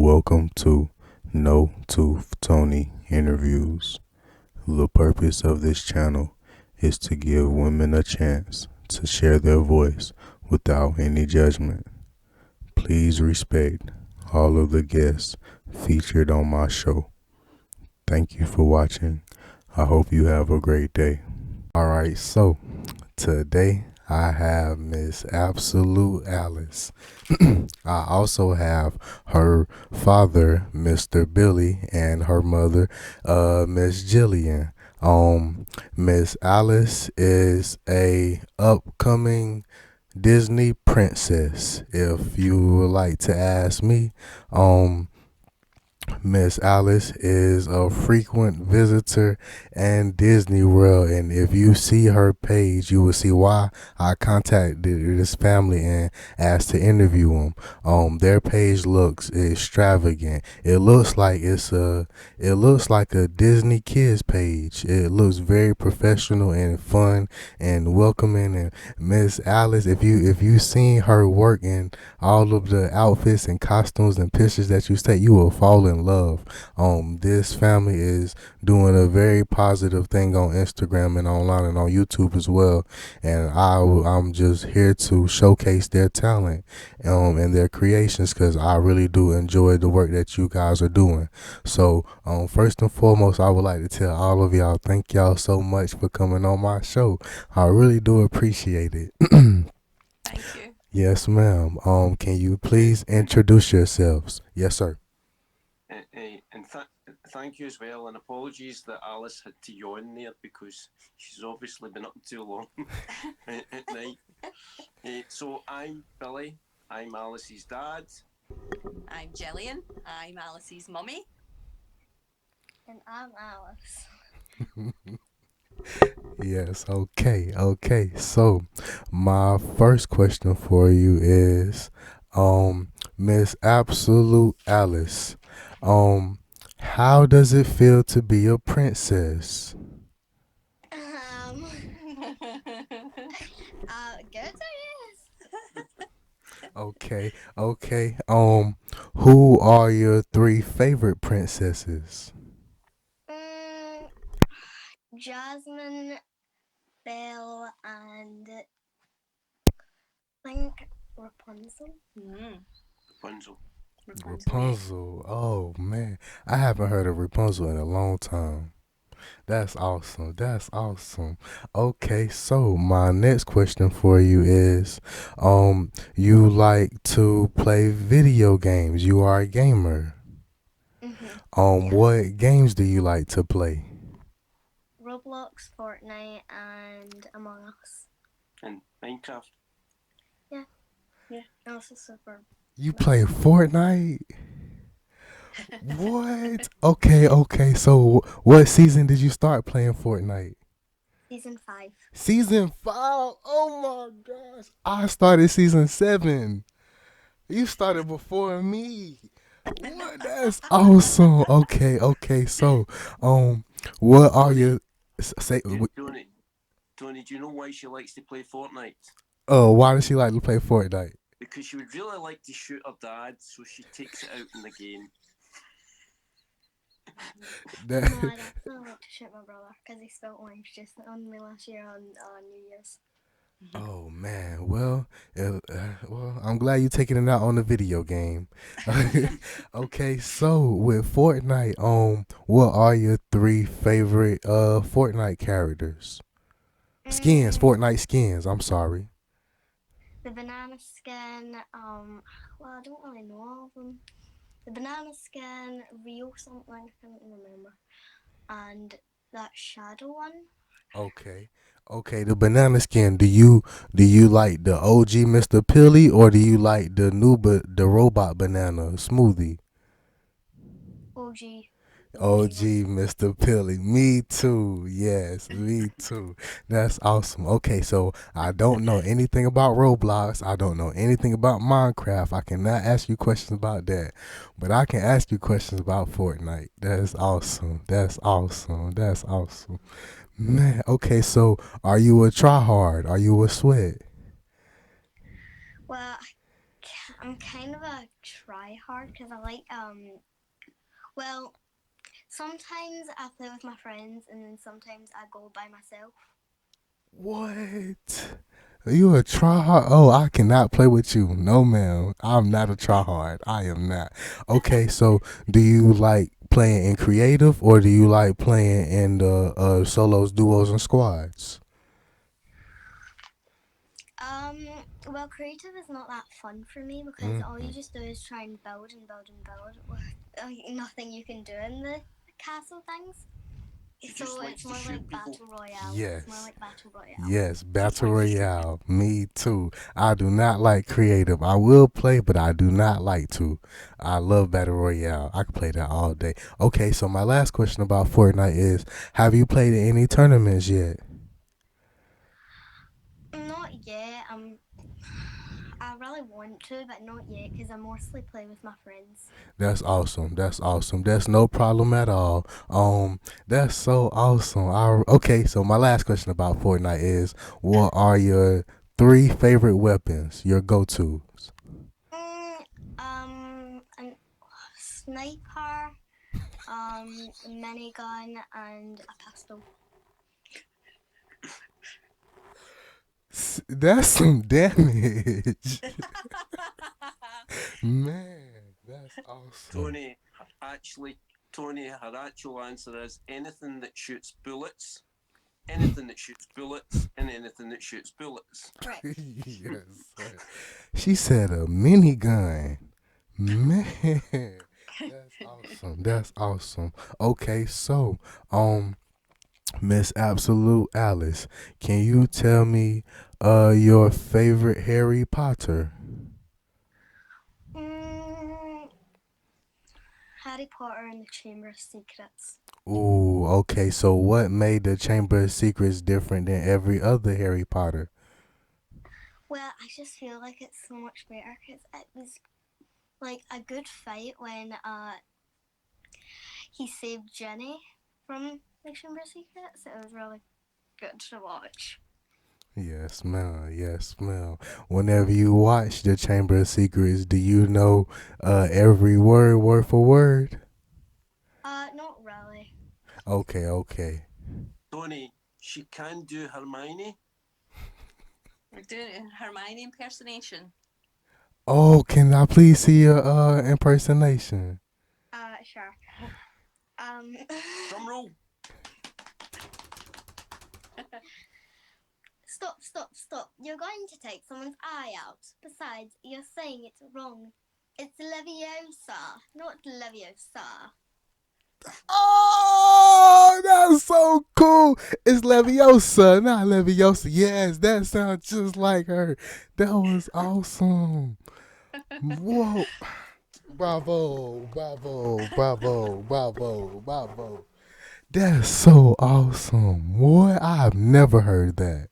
Welcome to No Tooth Tony Interviews. The purpose of this channel is to give women a chance to share their voice without any judgment. Please respect all of the guests featured on my show. Thank you for watching. I hope you have a great day. Alright, so today I have Miss Absolute Alice. I also have her father, Mr. Billy, and her mother, Miss Gillian. Miss Alice is a upcoming Disney princess. If you would like to ask me, Miss Alice is a frequent visitor in Disney World, and if you see her page, you will see why I contacted this family and asked to interview them. Their page looks extravagant. It looks like a Disney Kids page. It looks very professional and fun and welcoming. And Miss Alice, if you seen her work in all of the outfits and costumes and pictures that you take, you will fall in love. This family is doing a very positive thing on Instagram and online and on YouTube as well. And I'm just here to showcase their talent and their creations, because I really do enjoy the work that you guys are doing. So first and foremost, I would like to tell all of y'all, thank y'all so much for coming on my show. I really do appreciate it. Thank you. Yes, ma'am. Can you please introduce yourselves? Yes, sir. Thank you as well, and apologies that Alice had to yawn there because she's obviously been up too long at night. So I'm Billy, I'm Alice's dad. I'm Gillian. I'm Alice's mummy. And I'm Alice. Yes, okay. So, my first question for you is, Miss Absolute Alice, how does it feel to be a princess? Good, I guess. Okay. Who are your three favorite princesses? Jasmine, Belle, and I think Rapunzel. Rapunzel. Rapunzel. Oh man, I haven't heard of Rapunzel in a long time. That's awesome. Okay, so my next question for you is, you like to play video games. You are a gamer. Yeah. What games do you like to play? Roblox, Fortnite, and Among Us. And Minecraft. Yeah. Also super. You play Fortnite? What? Okay. So, what season did you start playing Fortnite? Season 5. Season 5? Oh my gosh. I started season 7. You started before me. What? That's awesome. Okay. So, what are your say? Tony, do you know why she likes to play Fortnite? Why does she like to play Fortnite? Because she would really like to shoot her dad, so she takes it out in the game. No, I don't want to shoot my brother because he spilled orange juice on me last year on New Year's. Oh man, well, I'm glad you're taking it out on the video game. Okay, so with Fortnite, what are your three favorite Fortnite characters? Skins, Fortnite skins. I'm sorry. The banana skin. Well, I don't really know all of them. The banana skin, Rio something, I can't remember, and that shadow one. Okay. The banana skin. Do you like the OG Mr. Pilly, or do you like the robot banana smoothie? OG. OG Mr. Pilly. Me too. Yes, me too. That's awesome. Okay, so I don't know anything about Roblox. I don't know anything about Minecraft. I cannot ask you questions about that. But I can ask you questions about Fortnite. That's awesome. Man, okay, so are you a tryhard? Are you a sweat? Well, I'm kind of a try hard because I like well, sometimes I play with my friends and then sometimes I go by myself. What? You a tryhard? Oh, I cannot play with you. No, ma'am. I'm not a tryhard. I am not. Okay, so do you like playing in creative or do you like playing in the solos, duos, and squads? Um, well, creative is not that fun for me because all you Mm-hmm. just do is try and build and build and build with nothing you can do in the castle things. She just So likes it's to more shoot like people. battle royale. It's more Yes. like battle royale. Yes, Just Battle like to shoot Royale. Me too. I do not like creative. I will play, but I do not like to. I love Battle Royale. I can play that all day. Okay, so my last question about Fortnite is: have you played in any tournaments yet? Not yet. I really want to, but not yet because I mostly play with my friends. That's awesome. That's awesome. That's no problem at all. That's so awesome. Okay, so my last question about Fortnite is: what are your three favorite weapons? Your go-tos? An sniper, a minigun, and a pistol. That's some damage. Man, that's awesome. Tony, actually, Tony, her actual answer is anything that shoots bullets, anything that shoots bullets, and anything that shoots bullets. Correct. Yes, sir. She said a minigun. Man, that's awesome. That's awesome. Okay, so, Miss Absolute Alice, can you tell me your favorite Harry Potter? Mm, Harry Potter and the Chamber of Secrets. Ooh, okay. So what made the Chamber of Secrets different than every other Harry Potter? Well, I just feel like it's so much better because it was like a good fight when he saved Jenny from the Chamber of Secrets. It was really good to watch. Yes, ma'am. Yes, ma'am. Whenever you watch the Chamber of Secrets, do you know every word for word? Not really. Okay, okay. Tony, she can do Hermione. We're doing Hermione Impersonation. Oh, can I please see your impersonation? Sure. Um, Drum roll. stop. You're going to take someone's eye out. Besides, you're saying it's wrong. It's Leviosa, not Leviosa. Oh, that's so cool. It's Leviosa, not Leviosa. Yes, that sounds just like her. That was awesome. Whoa. Bravo, bravo, bravo, bravo, bravo. That's so awesome. What? I've never heard that.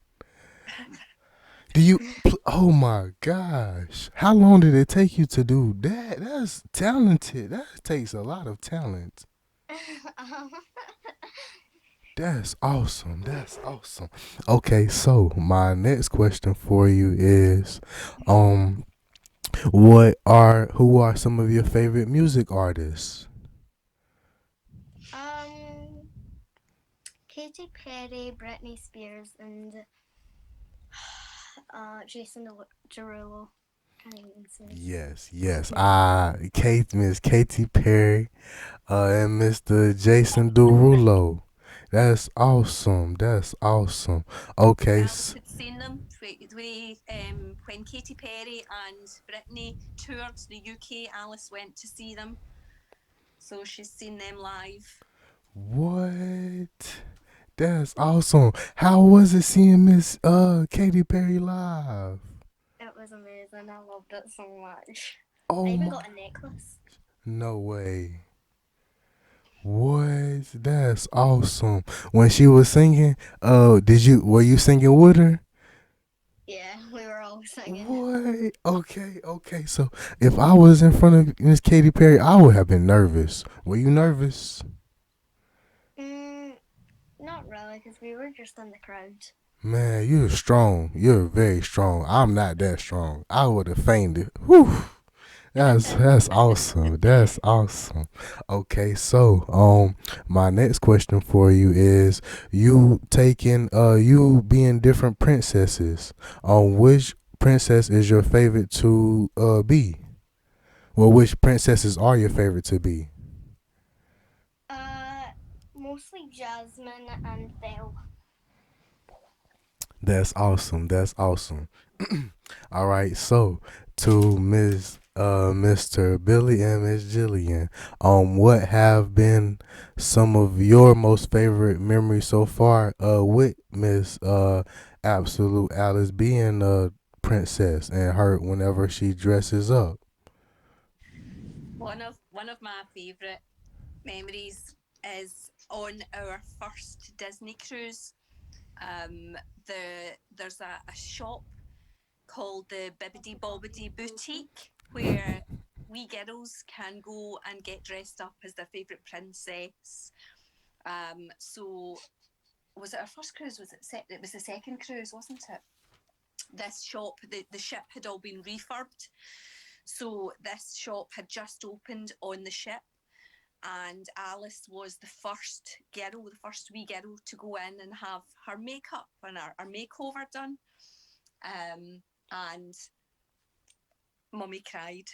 Do you? Oh my gosh. How long did it take you to do that? That's talented. That takes a lot of talent. um, That's awesome. That's awesome. Okay, so my next question for you is um who are some of your favorite music artists? um, Katy Perry, Britney Spears, and Jason Derulo. Can't even say his name. Yes, yes. Miss Katy Perry, and Mr. Jason Derulo. That's awesome. That's awesome. Okay. Alice had seen them when Katy Perry and Britney toured the UK. Alice went to see them, so she's seen them live. What? That's awesome. How was it seeing Miss Katy Perry live? It was amazing. I loved it so much. I Oh even my, got a necklace. no way. What? That's awesome. When she was singing, were you singing with her? Yeah, we were all singing. What? Okay, okay. So if I was in front of Miss Katy Perry, I would have been nervous. Were you nervous? Not really, because we were just in the crowd. Man, you're strong. You're very strong. I'm not that strong. I would have fainted. Whew. That's awesome. That's awesome. Okay, so my next question for you is you being different princesses. Which princess is your favorite to be? Well, which princesses are your favorite to be? Mostly Jasmine and Belle. That's awesome. That's awesome. All right, so to Mr. Billy and Miss Gillian, what have been some of your most favorite memories so far with Miss Absolute Alice being a princess and her whenever she dresses up? One of my favourite memories is on our first Disney cruise. There's a shop called the Bibbidi Bobbidi Boutique where we girls can go and get dressed up as their favourite princess. So was it our first cruise? It was the second cruise, wasn't it? This shop, the ship had all been refurbed. So this shop had just opened on the ship, and Alice was the first wee girl to go in and have her makeup and her makeover done. And Mummy cried.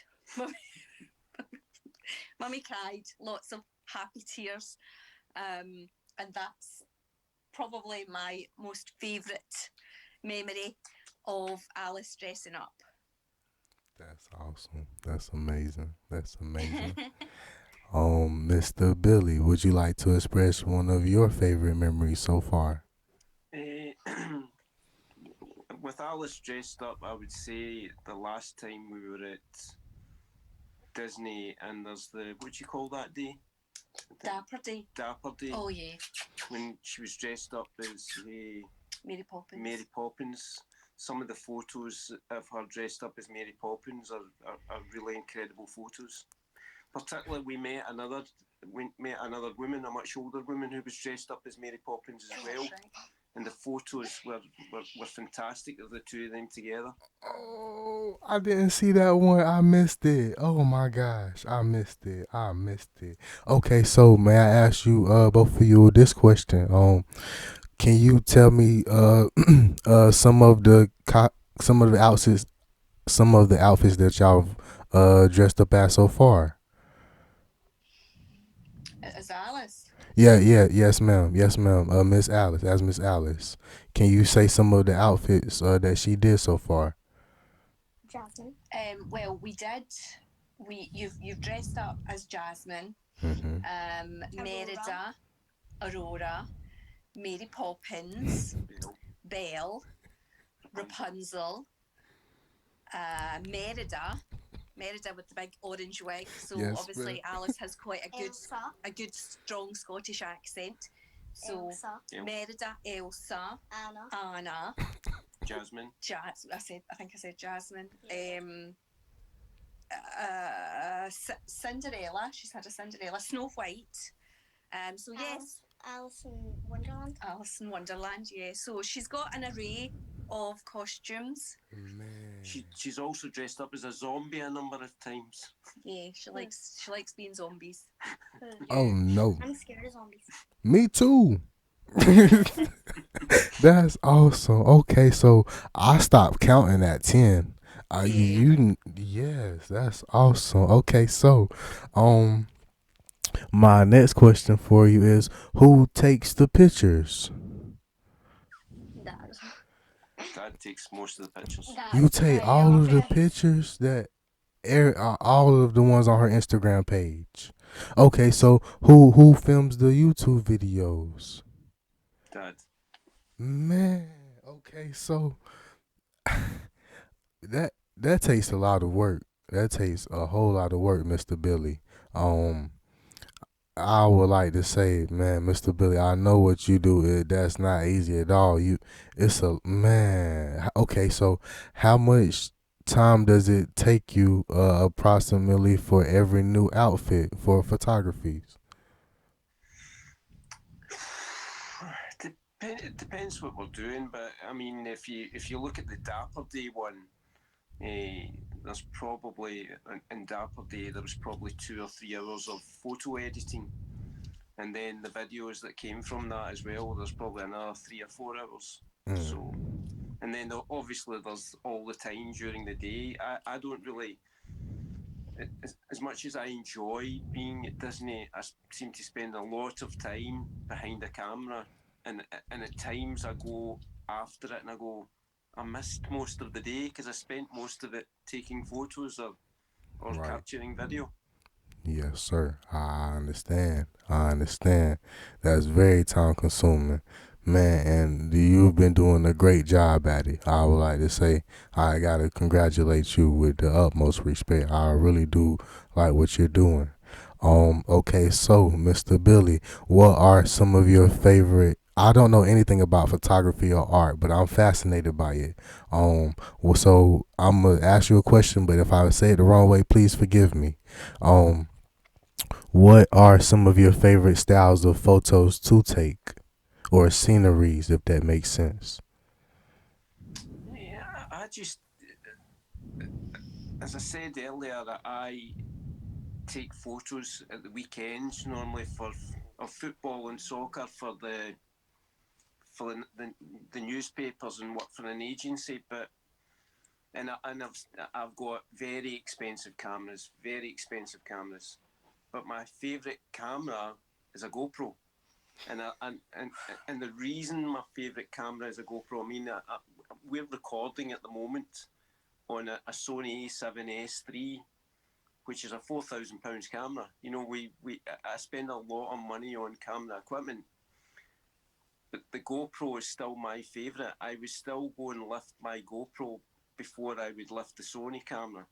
Mummy cried, lots of happy tears. And that's probably my most favourite memory of Alice dressing up. That's awesome. That's amazing. That's amazing. Mr. Billy, would you like to express one of your favorite memories so far? Eh, with Alice dressed up, I would say the last time we were at Disney, and there's the, what do you call that day? Dapper Day. Dapper Day. Oh, yeah. When she was dressed up as Mary Poppins. Mary Poppins. Some of the photos of her dressed up as Mary Poppins are really incredible photos. Particularly, we met another woman, a much older woman, who was dressed up as Mary Poppins as well. That's right. And the photos were fantastic of the two of them together. Oh, I didn't see that one. I missed it. Oh my gosh, I missed it. I missed it. Okay, so may I ask you, both of you, this question? Can you tell me, some of some of the outfits that y'all dressed up as so far? As Alice. Yes, ma'am, yes, ma'am. Miss Alice, as Miss Alice, can you say some of the outfits that she did so far? Jasmine. Well, we did. You've dressed up as Jasmine, Merida, Aurora, Mary Poppins, Belle, Rapunzel, Merida with the big orange wig. So Yes, obviously ma'am. Alice has quite Elsa. a good strong Scottish accent. So Elsa. Merida, Elsa, Anna, Jasmine. I think I said Jasmine. Yeah. Cinderella. She's had a Cinderella. Snow White. So yes, Alice in Wonderland. Alice in Wonderland. Yeah. So she's got an array of costumes. Man. She's also dressed up as a zombie a number of times. Yeah, she likes being zombies. Oh no. I'm scared of zombies. Me too. That's awesome. Okay, so I stopped counting at 10. Yes, that's awesome. Okay, so um my next question for you is who takes the pictures? Dad. Dad takes most of the pictures. You take all of the pictures that all of the ones on her Instagram page. Okay, so who films the YouTube videos? Dad. Man, okay, so that takes a lot of work. That takes a whole lot of work, Mr. Billy. Um, I would like to say, man, Mr. Billy, I know what you do. That's not easy at all. It's a man. Okay, so how much time does it take you approximately for every new outfit for photographies? It depends what we're doing, but I mean, if you look at the Dapper Day one, There's probably in Dapper Day there was probably 2 or 3 hours of photo editing, and then the videos that came from that as well. There's probably another 3 or 4 hours. So, and then obviously there's all the time during the day. I don't really, as much as I enjoy being at Disney, I seem to spend a lot of time behind the camera, and at times I go after it and I go, I missed most of the day because I spent most of it taking photos or Right. capturing video. Yes, sir. I understand. I understand. That's very time consuming. Man, and you've been doing a great job at it. I would like to say I gotta congratulate you with the utmost respect. I really do like what you're doing. Okay, so Mr. Billy, what are some of your favorite? I don't know anything about photography or art, but I'm fascinated by it. So I'm gonna ask you a question, but if I say it the wrong way, please forgive me. Um, what are some of your favorite styles of photos to take, or sceneries, if that makes sense? Yeah, I just, as I said earlier, I take photos at the weekends normally for of football and soccer for the newspapers and work for an agency. But I've got very expensive cameras, very expensive cameras. But my favourite camera is a GoPro. And the reason my favourite camera is a GoPro, I mean, we're recording at the moment on a Sony A7S3, which is a £4,000 camera. You know, I spend a lot of money on camera equipment, but the GoPro is still my favourite. I would still go and lift my GoPro before I would lift the Sony camera.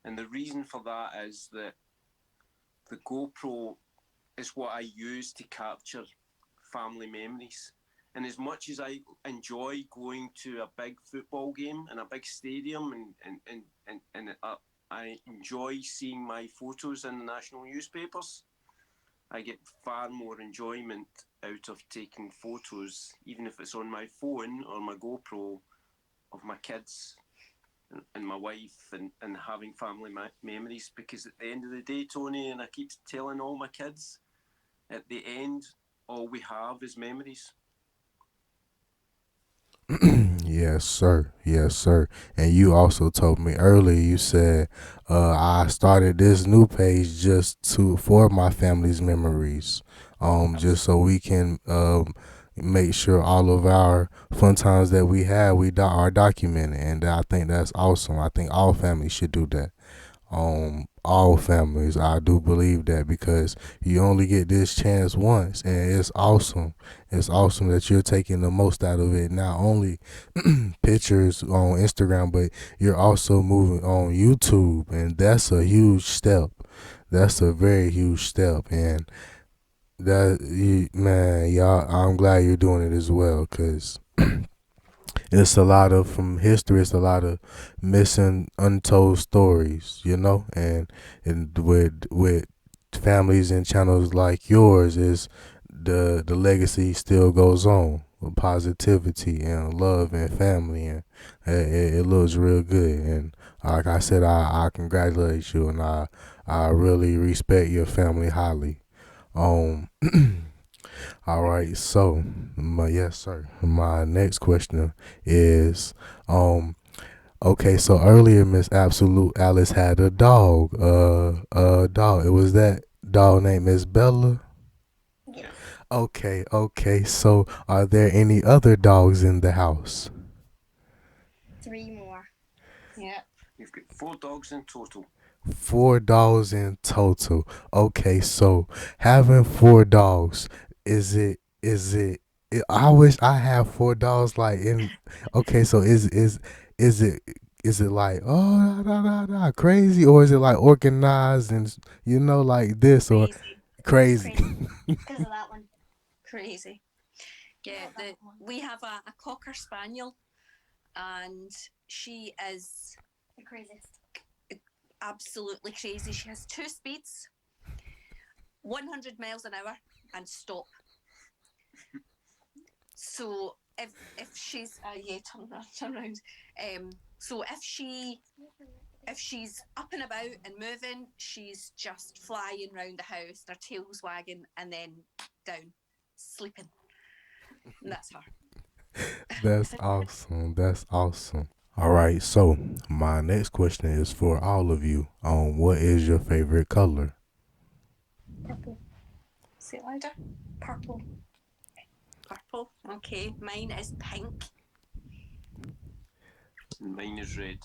And the reason for that is that the GoPro is what I use to capture family memories. And as much as I enjoy going to a big football game in a big stadium and I enjoy seeing my photos in the national newspapers, I get far more enjoyment out of taking photos, even if it's on my phone or my GoPro, of my kids and my wife and having family memories. Because at the end of the day, Tony, and I keep telling all my kids, at the end, all we have is memories. Yes, sir. Yes, sir. And you also told me earlier. You said I started this new page just to for my family's memories. Just so we can make sure all of our fun times that we have are documented, and I think that's awesome. I think all families should do that. All families, I do believe that, because you only get this chance once, and it's awesome. It's awesome that you're taking the most out of it. Not only pictures on Instagram, but you're also moving on YouTube, and that's a huge step. That's a very huge step, and man, y'all, I'm glad you're doing it as well, cause it's a lot of from history. It's a lot of missing, untold stories, and with families and channels like yours, is the legacy still goes on with positivity and love and family, and it looks real good. And like I said, I congratulate you, and I really respect your family highly. Um, all right, so yes, sir. My next question is, okay, so earlier Miss Absolute Alice had a dog, dog. It was that dog named Miss Bella. Yeah. Okay. So, are there any other dogs in the house? 3 more. Yeah. We've got 4 dogs in total. 4 dogs in total. Okay, so having 4 dogs, I wish I had 4 dogs like in. Okay, so is it is it like, oh, crazy, or is it like organized and like this, or Crazy. crazy? Crazy. Because of that one. Crazy. Yeah, we have a Cocker Spaniel, and she is The craziest. absolutely crazy. She has 2 speeds, 100 miles an hour and stop. So if she's turn around. So if she's up and about and moving, she's just flying round the house, her tail's wagging, and then down, sleeping. And that's her. That's awesome. That's awesome. All right, so my next question is for all of you. What is your favorite color? Purple. Say it louder. Purple. Purple. Okay, mine is pink. Mine is red.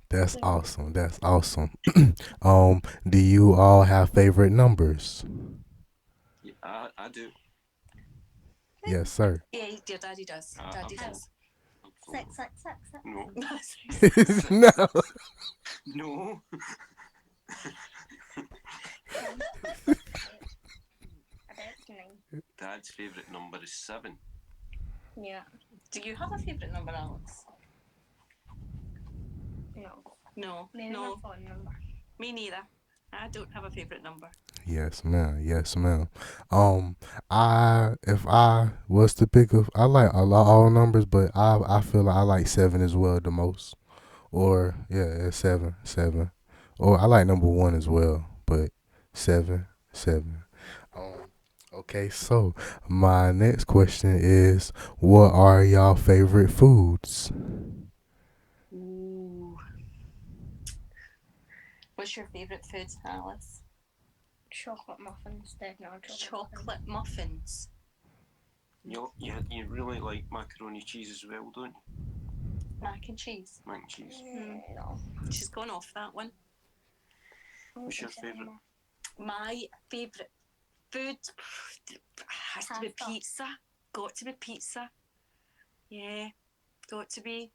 That's awesome. That's awesome. Do you all have favorite numbers? Yeah, I do. Yes, sir. Yeah, your daddy does. Daddy does. 6, 6, 6, 6. No. No. No. I bet it's 9. Dad's favourite number is 7. Yeah. Do you have a favourite number, Alex? No. No. Maybe my phone number. Me neither. I don't have a favourite number. Yes, ma'am. Yes, ma'am. If I was to pick I like all numbers, but I feel like I like 7 as well the most. Or yeah, it's 7, 7. Or I like number 1 as well, but 7, 7. Okay, so my next question is, what are y'all favorite foods? Ooh. What's your favourite food, Alice? Chocolate muffins. Definitely Chocolate muffins. You really like macaroni cheese as well, don't you? Mac and cheese. Mac and cheese. No. She's gone off that one. What's your favourite? My favourite food has to be Pasta. pizza. Got to be pizza. Yeah, got to be.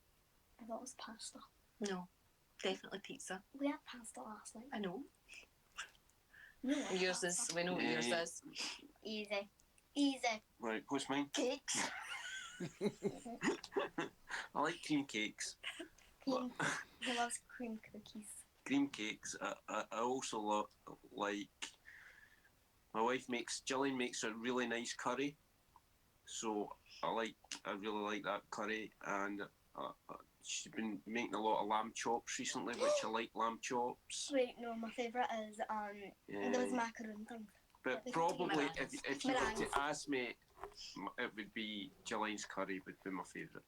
I thought it was pasta. No, definitely pizza. We had pasta last night. I know. You like Yours pasta. is. We know what yours Yeah. is. Easy. Easy. Right, what's mine? Cakes. I like cream cakes. Cream. He loves cream cookies. Cream cakes. I also like. My wife Gillian makes a really nice curry, so I really like that curry, and she's been making a lot of lamb chops recently, which I like lamb chops. Wait, no, my favourite is those macaroon things. But Like probably if you were meringues. to ask me, it would be Gillian's curry would be my favourite.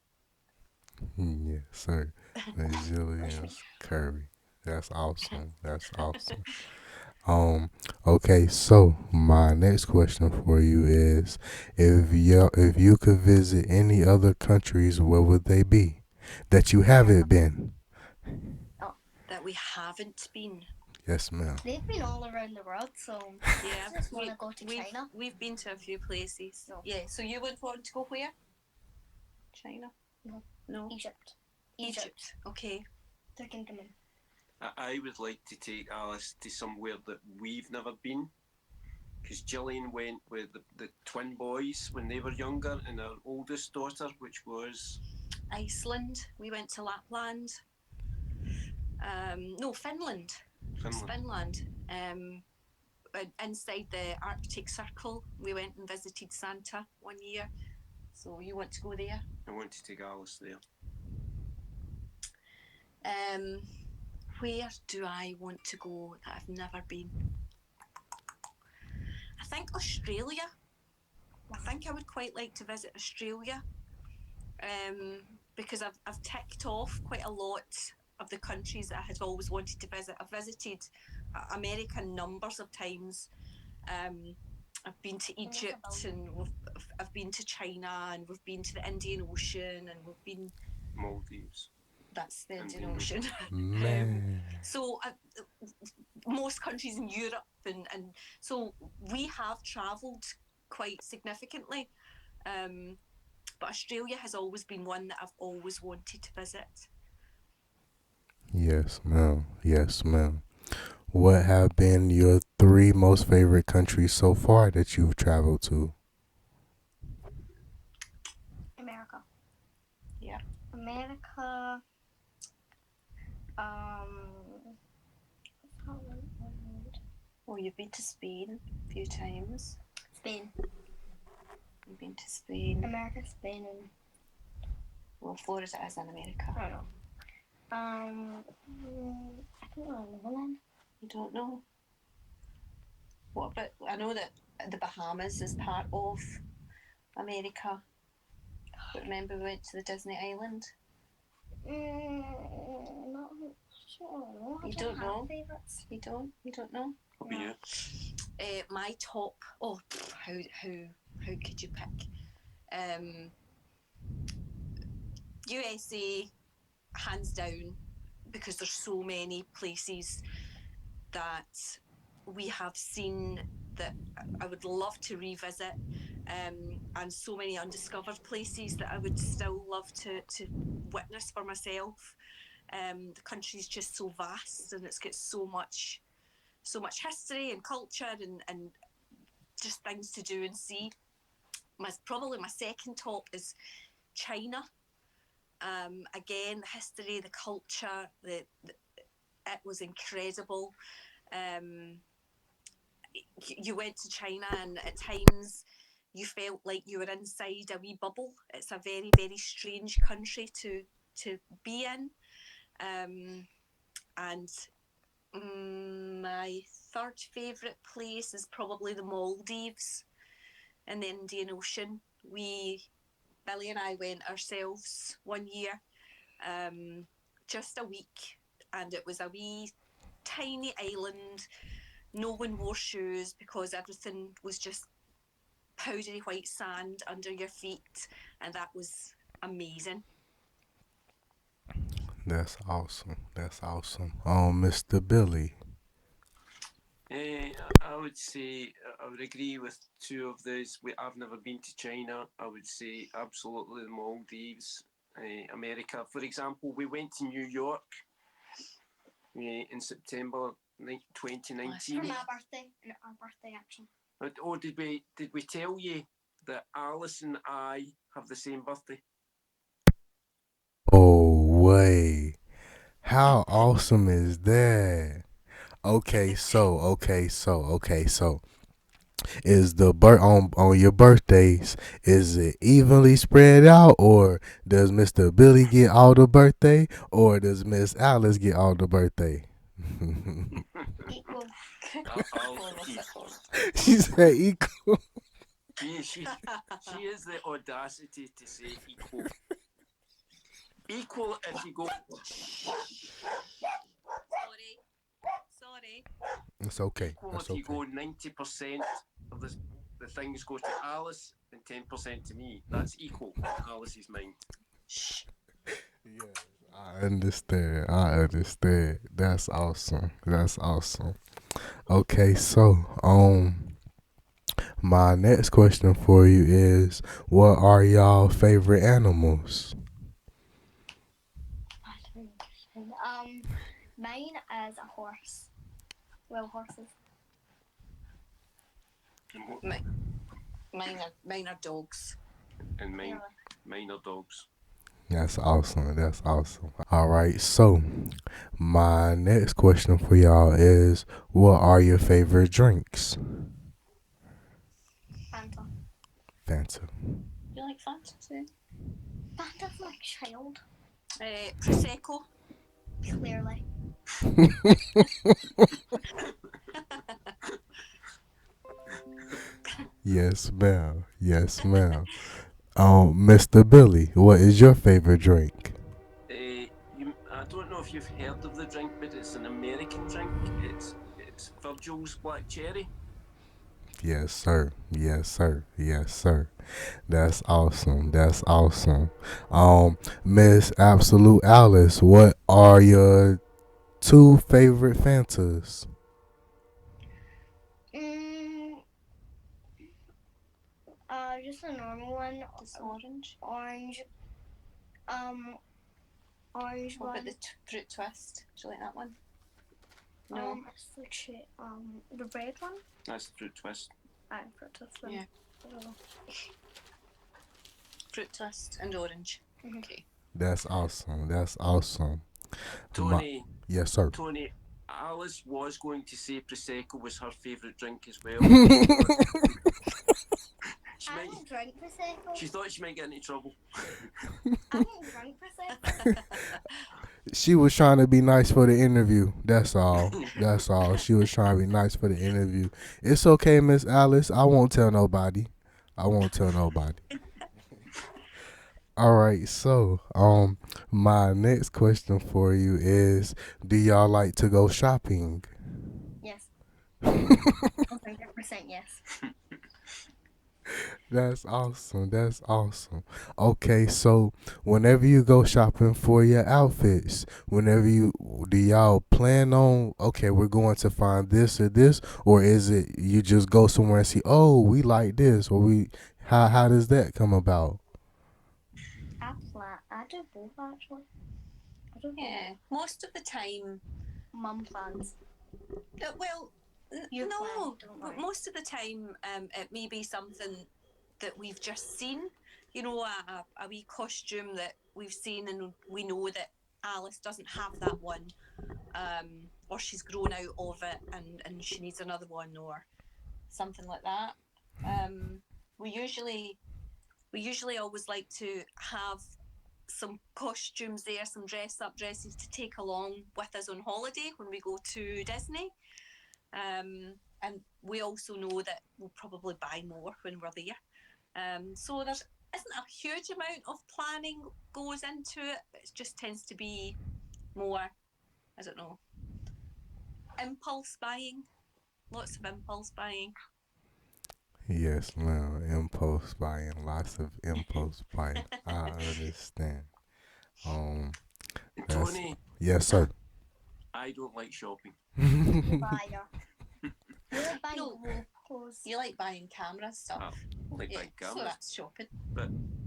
Yes, sir. The Gillian's curry. That's awesome. That's awesome. Okay, so my next question for you is, if you could visit any other countries, where would they be that you haven't been? That we haven't been. Yes, ma'am. They've been all around the world, so Yeah, I just want to go to China. We've been to a few places. No. Yeah, so you would want to go where? China? No. Egypt. Okay. They're kingdom. I would like to take Alice to somewhere that we've never been, because Gillian went with the twin boys when they were younger, and our oldest daughter, which was Iceland. We went to Lapland. No, Finland. Finland. Inside the Arctic Circle, we went and visited Santa one year. So you want to go there? I want to take Alice there. Where do I want to go that I've never been? I think Australia. I think I would quite like to visit Australia, because I've ticked off quite a lot of the countries that I had always wanted to visit. I've visited America numbers of times. I've been to Egypt, and I've been to China, and we've been to the Indian Ocean, and we've been Maldives. That's the Indian Ocean. Man. So most countries in Europe, and so we have travelled quite significantly. But Australia has always been one that I've always wanted to visit. Yes, ma'am. Yes, ma'am. What have been your 3 most favorite countries so far that you've traveled to? America. Yeah. America. Oh, you've been to Spain a few times. Spain. You've been to Spain. America, Spain, and Well, Florida is in America. I don't know. I don't really know then. You don't know? What about? I know that the Bahamas is part of America. But remember, we went to the Disney Island. Not sure. I You don't have know? favourites. You don't? You don't know? What about you? My top. Oh, how could you pick? USA, hands down, because there's so many places that we have seen that I would love to revisit, and so many undiscovered places that I would still love to witness for myself. The country's just so vast, and it's got so much history and culture and just things to do and see. Probably my second top is China. Again, the history, the culture, it was incredible. You went to China, and at times you felt like you were inside a wee bubble. It's a very, very strange country to be in. And my third favourite place is probably the Maldives in the Indian Ocean. Billy and I went ourselves one year, just a week, and it was a wee tiny island. No one wore shoes because everything was just powdery white sand under your feet, and that was amazing. That's awesome. That's awesome. Mr. Billy. I would say I would agree with two of those. I've never been to China. I would say absolutely the Maldives, America. For example, we went to New York in September 2019. For my birthday, our birthday actually. Oh, did we tell you that Alice and I have the same birthday? Oh, way. How awesome is that? Okay, so is the on your birthdays, is it evenly spread out, or does Mr. Billy get all the birthday, or does Miss Alice get all the birthday? Equal. She said equal. She has the audacity to say equal. Equal if you go. Sorry. It's okay. Equal That's if you okay. go 90% of the things go to Alice and 10% to me. That's equal. Alice is mine. Yeah, I understand. That's awesome. Okay, so my next question for you is, what are y'all favorite animals? Mine is a horse. Well, horses. Mine are dogs. And mine are dogs. That's awesome. All right, so my next question for y'all is, what are your favorite drinks? Fanta. You like Fanta too? Fanta's my child. Prosecco. Clearly. Yes, ma'am. Mr. Billy, what is your favorite drink? I don't know if you've heard of the drink, but it's an American drink. It's Virgil's Black Cherry. Yes, sir. That's awesome. Miss Absolute Alice, what are your two favorite Fantas? Just a normal one. Just orange. Orange. Orange What one. about the fruit twist? Do you like that one? No. It's the red one. That's the fruit twist. Fruit twist one. Yeah. Fruit twist and orange. Mm-hmm. Okay. That's awesome. Tony. Yes, sir. Tony, Alice was going to say Prosecco was her favourite drink as well. I don't drink Prosecco. She thought she might get into trouble. I don't drink Prosecco. She was trying to be nice for the interview. That's all. That's all. She was trying to be nice for the interview. It's okay, Miss Alice. I won't tell nobody. I won't tell nobody. All right. So, my next question for you is: do y'all like to go shopping? Yes. 100% yes. That's awesome. That's awesome. Okay, so whenever you go shopping for your outfits, whenever you do y'all plan on okay, we're going to find this or this, or is it you just go somewhere and see, oh, we like this, or we how does that come about? I do both actually. I do both. Yeah, most of the time. Mum plans. Well, You no, plan, don't but worry. most of the time, it may be something that we've just seen. You know, a wee costume that we've seen, and we know that Alice doesn't have that one, or she's grown out of it, and she needs another one, or something like that. We usually always like to have some costumes there, some dress up dresses to take along with us on holiday when we go to Disney. And we also know that we'll probably buy more when we're there. So there isn't a huge amount of planning goes into it. It just tends to be more, I don't know, impulse buying. Lots of impulse buying. Yes, ma'am. Impulse buying, lots of impulse buying. I understand. Um, that's Tony, yes, sir. I don't like shopping. You buyer. You like buying No. clothes. You like buying camera stuff. I like buying So cameras. that's shopping.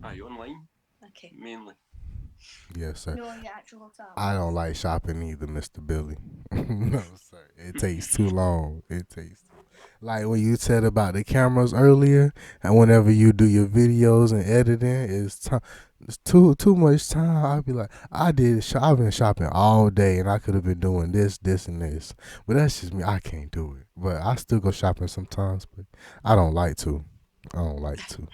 Aye, online Okay. mainly. Yes, sir. No, you actually go to that. I don't like shopping either, Mr. Billy. No, sir. It takes too long. It takes like when you said about the cameras earlier, and whenever you do your videos and editing, it's too much time. I'll be like, I've been shopping all day, and I could have been doing this, and this. But that's just me. I can't do it. But I still go shopping sometimes, but I don't like to. I don't like to.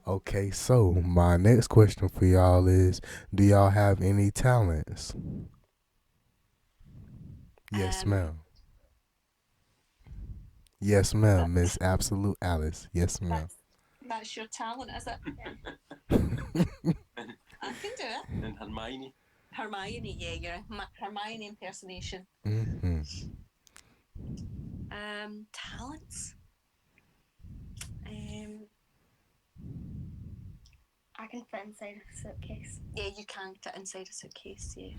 Okay, so my next question for y'all is: do y'all have any talents? Yes, ma'am. Yes, ma'am, Miss Absolute Alice. Yes, ma'am. That's your talent, is it? I can do it. And Hermione. Hermione, yeah, you're Hermione impersonation. Mm-hmm. Talents. I can fit inside a suitcase. Yeah, you can fit inside a suitcase. Yeah.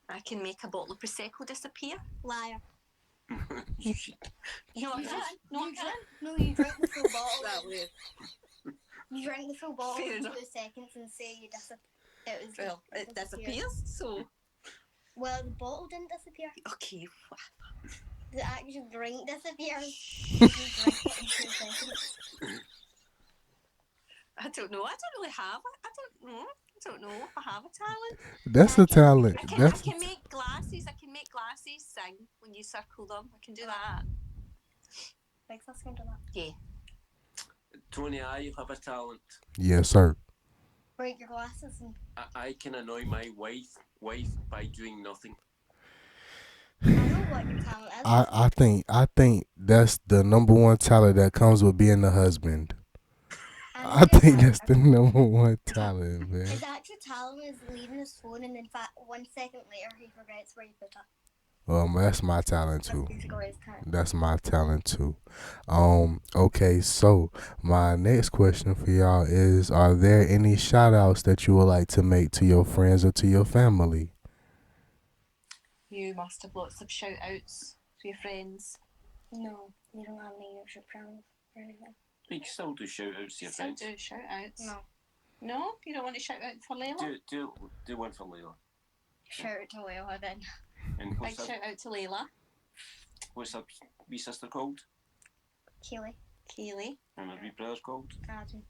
I can make a bottle of prosecco disappear. Liar. No, I can. No, I can. No, you drink the full bottle. That weird. You drink the full bottle Fair in 2 enough. seconds and say you disappeared. Well, it disappears. So Well, the bottle didn't disappear. okay. The actual drink disappears. You drink it in 2 seconds. I don't know. I don't really have it. I don't know if I have a talent. That's a talent. I can make glasses. I can make glasses sing when you circle them. I can do that. Like, let's go do that. Yeah. Tony, I have a talent. Yes, sir. Break your glasses and I can annoy my wife by doing nothing. I know what your talent is. I think that's the number one talent that comes with being a husband. I think that's the number one talent, man. His actual talent is leaving his phone, and in fact, 1 second later, he forgets where he put it. Well, that's my talent too. That's basically his talent. That's my talent too. Okay, so my next question for y'all is: are there any shout outs that you would like to make to your friends or to your family? You must have lots of shout outs to your friends. No, you don't have any extra friends or anything. You can still do shout outs to your friends. Still do shout outs. No. No? You don't want to shout out for Layla? Do one for Layla. Shout out to Layla then. And Big what's shout out to Layla. What's her wee sister called? Kaylee. And her wee brother's called? Aaron.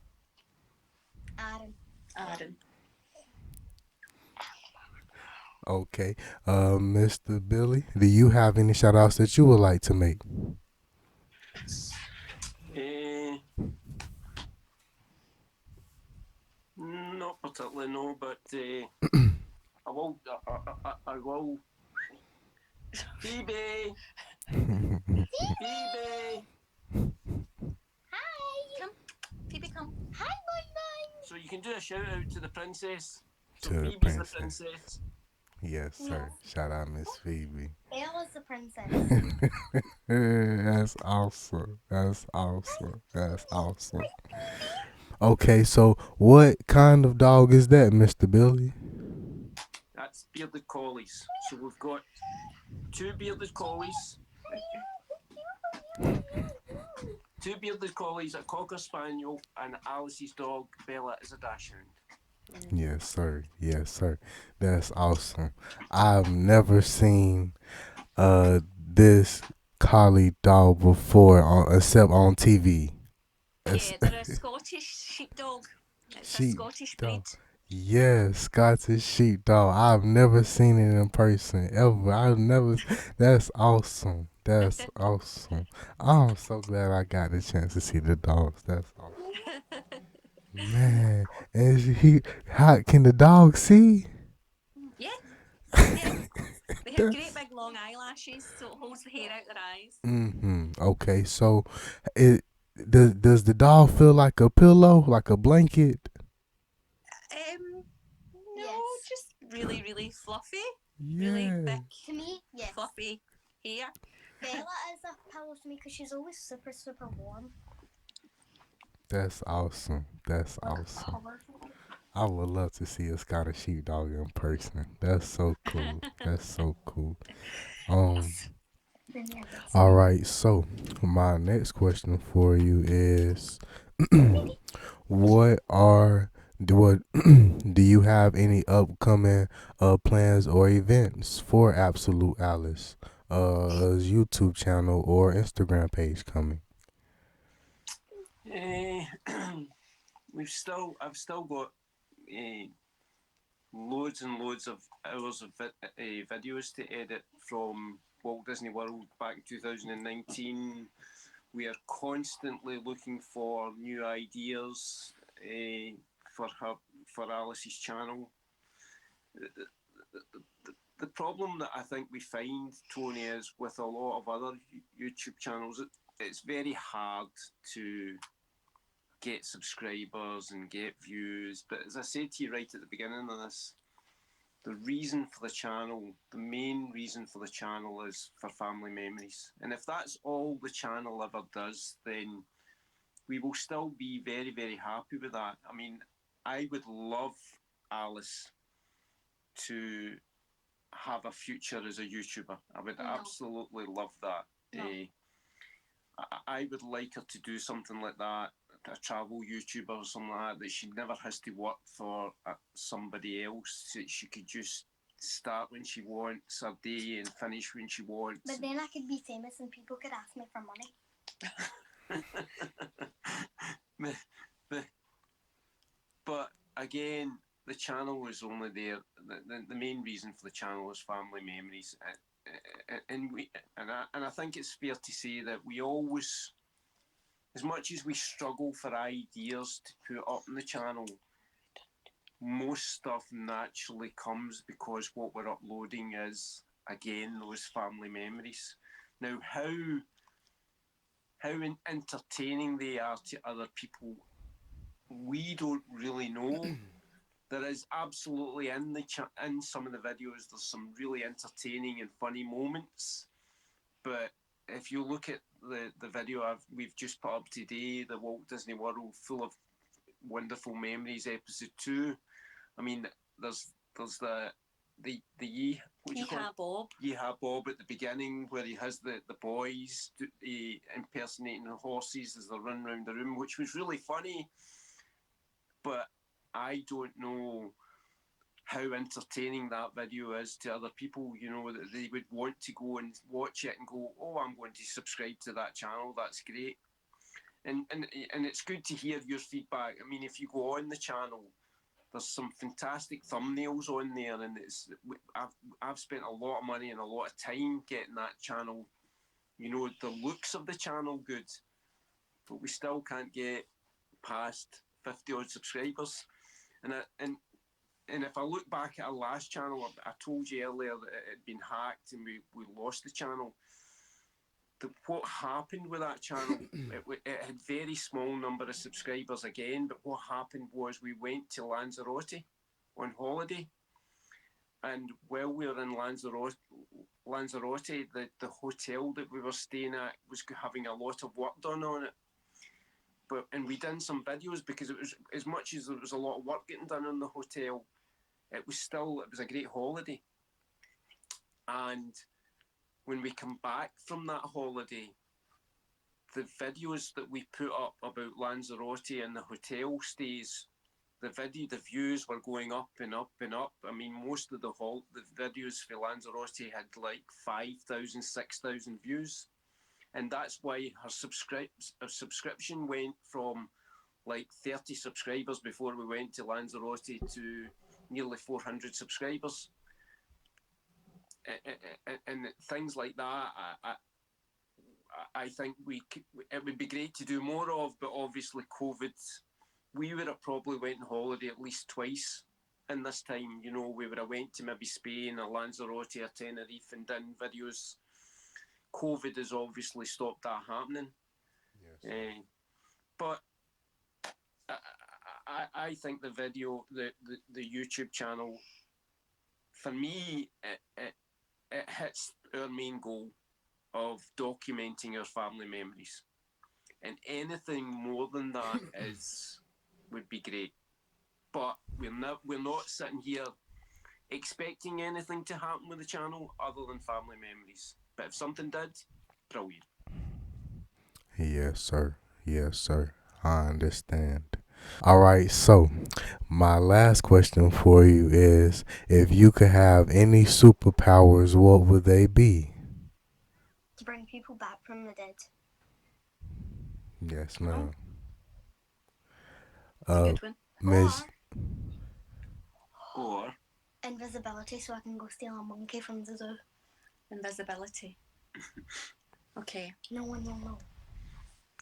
Okay, Mr. Billy, do you have any shout outs that you would like to make? particularly know, but I will. I will. Phoebe. Phoebe. Hi. Come, Phoebe, come. Hi, Bun So you can do a shout out to the princess. So To the Phoebe's the princess. princess. Yes, sir. Shout out Miss Phoebe. Bun. Bella's the princess. That's awesome. That's awesome. That's awesome. Okay, so what kind of dog is that, Mr. Billy? That's bearded collies. So we've got 2 bearded collies. 2 bearded collies, a cocker spaniel, and Alice's dog Bella is a dachshund. Yes, sir. Yes, sir. That's awesome. I've never seen this collie dog before except on TV. Yeah, they're a Scottish sheepdog. It's a Scottish breed. Sheepdog. Yes, Scottish sheepdog. I've never seen it in person ever. I've never. That's awesome. That's awesome. I'm so glad I got the chance to see the dogs. That's awesome. Man, and how can the dog see? Yeah, yeah. They have great big long eyelashes, so it holds the hair out their eyes. Okay, so it does the dog feel like a pillow, like a blanket? No, Yes. just really, really fluffy, really Yeah. thick, To me, yes. fluffy hair. Bella is a pillow to me because she's always super, super warm. That's awesome. That's awesome. I would love to see a Scottish sheepdog in person. That's so cool. That's so cool. Um. All right. So my next question for you is, what do you have any upcoming plans or events for Absolute Alice? YouTube channel or Instagram page coming? I've still got loads and loads of hours of videos to edit from Walt Disney World back in 2019. We are constantly looking for new ideas for Alice's channel. The problem that I think we find, Tony, is with a lot of other YouTube channels, it's very hard to get subscribers and get views. But as I said to you right at the beginning of this, the reason for the channel, the main reason for the channel is for family memories. And if that's all the channel ever does, then we will still be very, very happy with that. I mean, I would love Alice to have a future as a YouTuber. I would absolutely love that. No. I would like her to do something like that, a travel YouTuber or something like that she never has to work for somebody else. She could just start when she wants her day and finish when she wants. But then I could be famous and people could ask me for money. But again, the channel is only there. The main reason for the channel is family memories, and I think it's fair to say that we always, as much as we struggle for ideas to put up on the channel, most stuff naturally comes because what we're uploading is, again, those family memories. Now, how entertaining they are to other people, we don't really know. There is absolutely in some of the videos, there's some really entertaining and funny moments. But if you look at the video we've just put up today, the Walt Disney World Full of Wonderful Memories episode 2. I mean, there's the Yeehaw Bob. Yeehaw Bob at the beginning, where he has the boys impersonating the horses as they run around the room, which was really funny. But I don't know how entertaining that video is to other people. You know, that they would want to go and watch it and go, oh, I'm going to subscribe to that channel. That's great. And it's good to hear your feedback. I mean, if you go on the channel, there's some fantastic thumbnails on there, and I've spent a lot of money and a lot of time getting that channel, you know, the looks of the channel good, but we still can't get past 50 odd subscribers. And And if I look back at our last channel, I told you earlier that it had been hacked and we lost the channel. What happened with that channel, it had very small number of subscribers again, but what happened was we went to Lanzarote on holiday, and while we were in Lanzarote, the hotel that we were staying at was having a lot of work done on it. And we done some videos because it was, as much as there was a lot of work getting done in the hotel, it was a great holiday. And when we come back from that holiday, the videos that we put up about Lanzarote and the hotel stays, the views were going up and up and up. I mean, most of the videos for Lanzarote had like 5,000, 6,000 views. And that's why her subscription went from like 30 subscribers before we went to Lanzarote to nearly 400 subscribers. And things like that, I think it would be great to do more of, but obviously COVID, we would have probably went on holiday at least twice in this time. You know, we would have went to maybe Spain or Lanzarote or Tenerife and done videos. COVID has obviously stopped that happening. Yes. But I think the YouTube channel, for me, it hits our main goal of documenting our family memories. And anything more than that would be great. But we're not sitting here expecting anything to happen with the channel other than family memories. But if something did, brilliant. Yes, sir. Yes, sir. I understand. All right, so my last question for you is, if you could have any superpowers, what would they be? To bring people back from the dead. Yes, ma'am. That's a good one. Miss. Or invisibility, so I can go steal a monkey from the zoo. Invisibility. Okay. No one will know.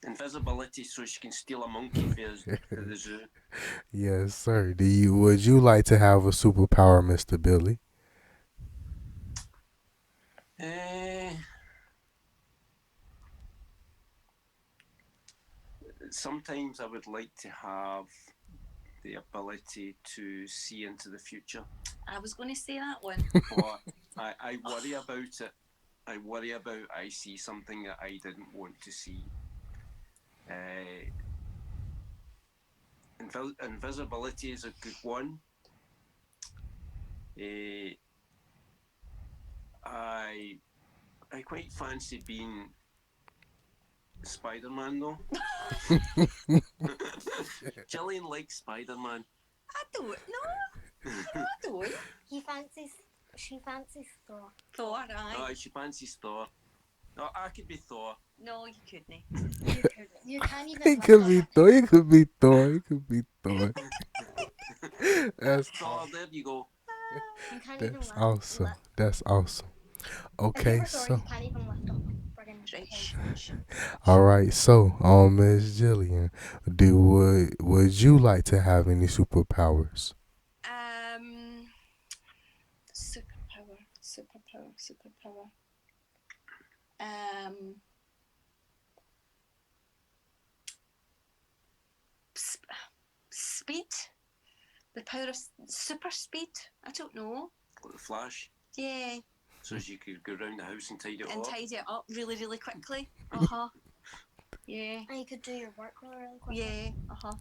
Invisibility, so she can steal a monkey for the zoo. Yes, sir. Would you like to have a superpower, Mr. Billy? Sometimes I would like to have the ability to see into the future. I was going to say that one. But I worry about it. I see something that I didn't want to see. Invisibility is a good one. I quite fancy being Spider-Man though. Gillian likes Spider-Man. I don't know. I don't. She fancies Thor. Thor, aye. She fancies Thor. No, I could be Thor. No, you couldn't. You can't even. He could be Thor. He could be Thor. He could be Thor. That's Thor. There you go. You can't even That's lift awesome. lip. That's awesome. Okay, If you were Thor, so you can't even lift up a friggin' head. all right, so Miss Gillian, would you like to have any superpowers? Superpower. Speed. The power of super speed. I don't know. Like the Flash. Yeah. So as you could go around the house and tidy it And up. tidy it up really, really quickly. Yeah. And you could do your work really quickly. Yeah.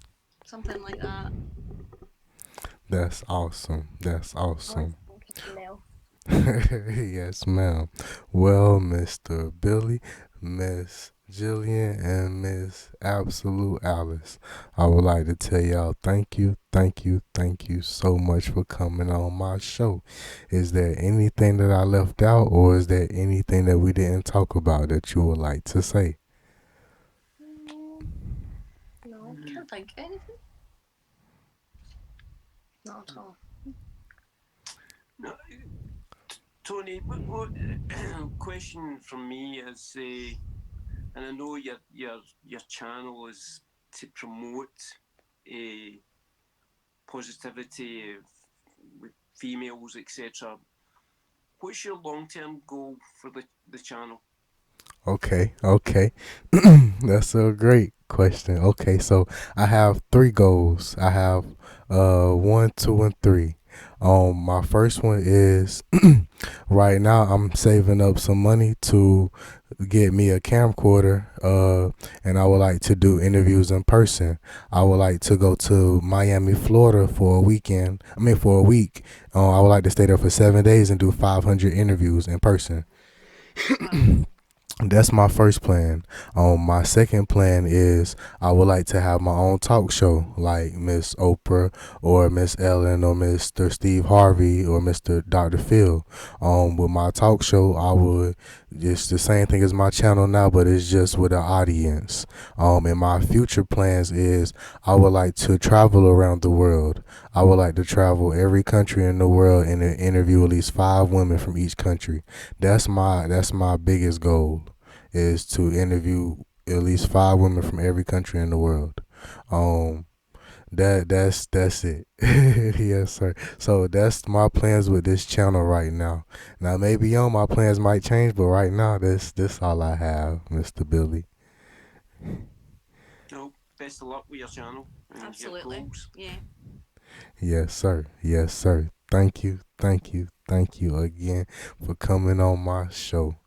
Something like that. That's awesome. That's awesome. No. Yes, ma'am. Well, Mr. Billy, Miss Gillian, and Miss Absolute Alice, I would like to tell y'all thank you so much for coming on my show. Is there anything that I left out, or is there anything that we didn't talk about that you would like to say? No, Can't think of anything. not at all. No, Tony, what question from me is, and I know your channel is to promote positivity, with females, etc. What's your long-term goal for the channel? Okay. That's a great question. Okay, so I have three goals. I have one, two, and three. My first one is right now I'm saving up some money to get me a camcorder, and I would like to do interviews in person. I would like to go to Miami, Florida for a weekend. I mean, for a week. I would like to stay there for 7 days and do 500 interviews in person. Wow. That's my first plan. My second plan is I would like to have my own talk show, like Miss Oprah or Miss Ellen or Mr. Steve Harvey or Mr. Dr. Phil. With my talk show, I would it's the same thing as my channel now, but it's just with an audience. And my future plans is I would like to travel around the world. I would like to travel every country in the world and interview at least 5 women from each country. That's my biggest goal, is to interview at least 5 women from every country in the world. Um, that's it. Yes, sir. So that's my plans with this channel right now. Now maybe my plans might change, but right now this all I have, Mr. Billy. No, best of luck with your channel and Absolutely. your goals. Yeah. Yes, sir. Yes, sir. Thank you again for coming on my show.